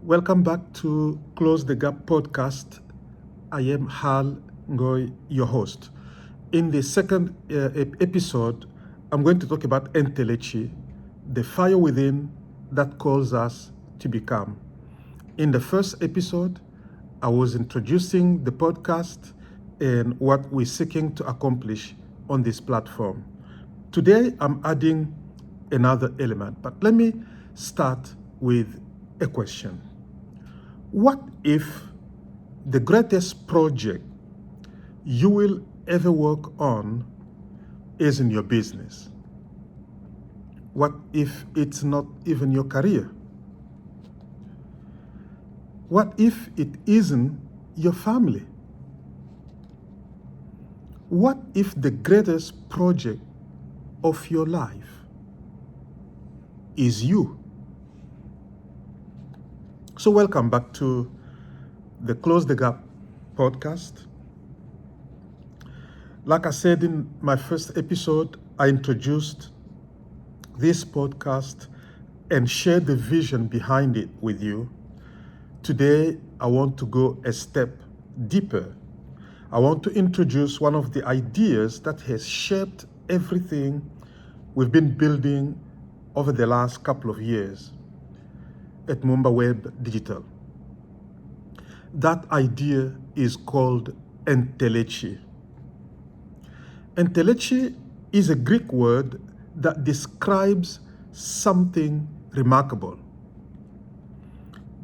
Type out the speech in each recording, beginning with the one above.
Welcome back to Close the Gap podcast. I am Hal Ngoy, your host. In the second episode, I'm going to talk about Entelechy, the fire within that calls us to become. In the first episode, I was introducing the podcast and what we're seeking to accomplish on this platform. Today, I'm adding another element, but let me start with a question. What if the greatest project you will ever work on is in your business? What if it's not even your career? What if it isn't your family? What if the greatest project of your life is you? So welcome back to the Close the Gap podcast. Like I said in my first episode, I introduced this podcast and shared the vision behind it with you. Today, I want to go a step deeper. I want to introduce one of the ideas that has shaped everything we've been building over the last couple of years at Mumba Web Digital. That idea is called Entelechy. Entelechy is a Greek word that describes something remarkable.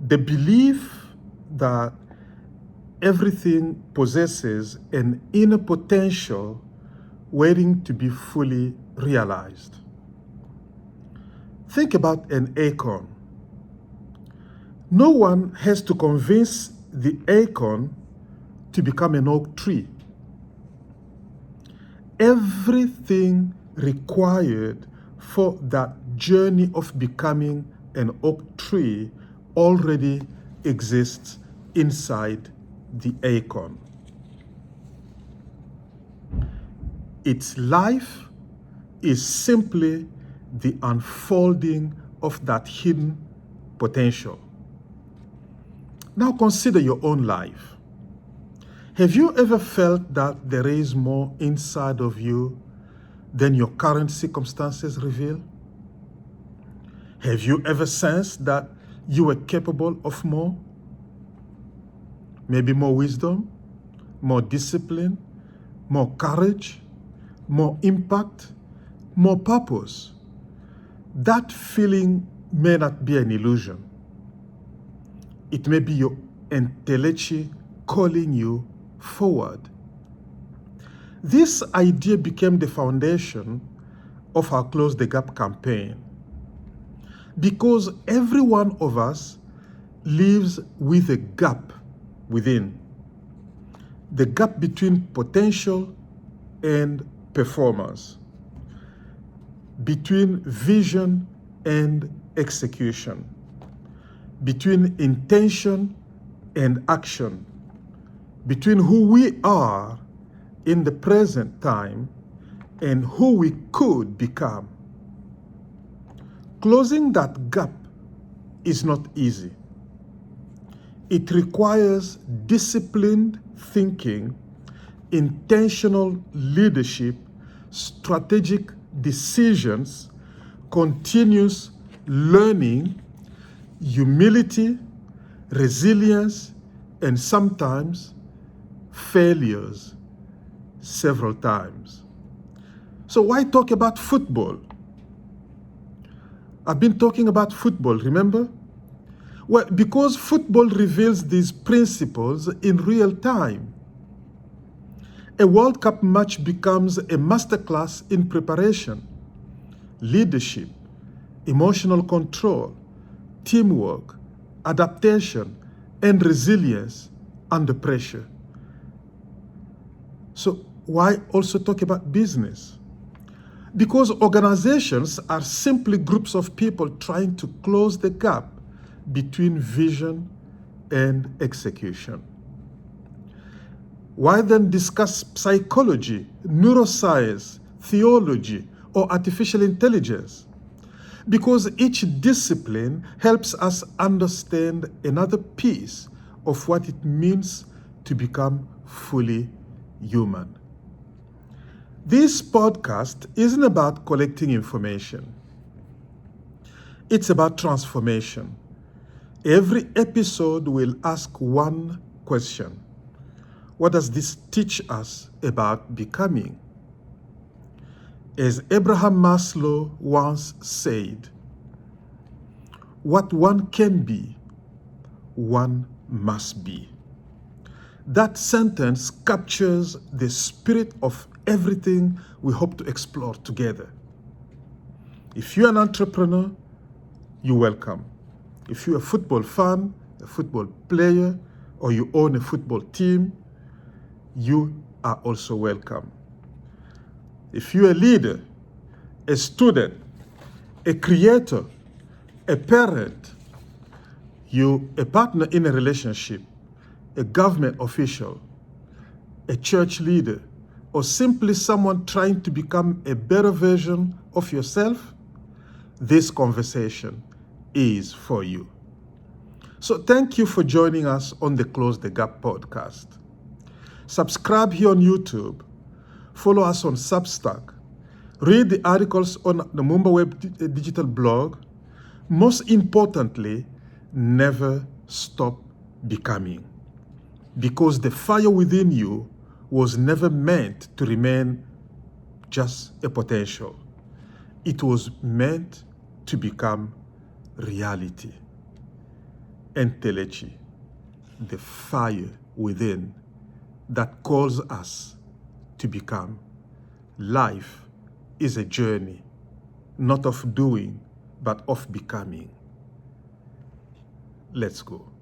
The belief that everything possesses an inner potential waiting to be fully realized. Think about an acorn. No one has to convince the acorn to become an oak tree. Everything required for that journey of becoming an oak tree already exists inside the acorn. Its life is simply the unfolding of that hidden potential. Now consider your own life. Have you ever felt that there is more inside of you than your current circumstances reveal? Have you ever sensed that you were capable of more? Maybe more wisdom, more discipline, more courage, more impact, more purpose. That feeling may not be an illusion. It may be your Entelechy calling you forward. This idea became the foundation of our Close the Gap campaign because every one of us lives with a gap within. The gap between potential and performance, between vision and execution, between intention and action, between who we are in the present time and who we could become. Closing that gap is not easy. It requires disciplined thinking, intentional leadership, strategic decisions, continuous learning, humility, resilience, and sometimes failures several times. So why talk about football? I've been talking about football, remember? Well, because football reveals these principles in real time. A World Cup match becomes a masterclass in preparation, leadership, emotional control, teamwork, adaptation, and resilience under pressure. So why also talk about business? Because organizations are simply groups of people trying to close the gap between vision and execution. Why then discuss psychology, neuroscience, theology, or artificial intelligence? because each discipline helps us understand another piece of what it means to become fully human. This podcast isn't about collecting information. It's about transformation. Every episode will ask one question. What does this teach us about becoming? As Abraham Maslow once said, what one can be, one must be. That sentence captures the spirit of everything we hope to explore together. If you're an entrepreneur, you're welcome. If you're a football fan, a football player, or you own a football team, you are also welcome. If you're a leader, a student, a creator, a parent, you a partner in a relationship, a government official, a church leader, or simply someone trying to become a better version of yourself, this conversation is for you. So thank you for joining us on the Close the Gap podcast. Subscribe here on YouTube, follow us on Substack, read the articles on the Mumba Web digital blog. Most importantly, never stop becoming, because the fire within you was never meant to remain just a potential. It was meant to become reality. Entelechy, the fire within that calls us to become. Life is a journey, not of doing, but of becoming. Let's go.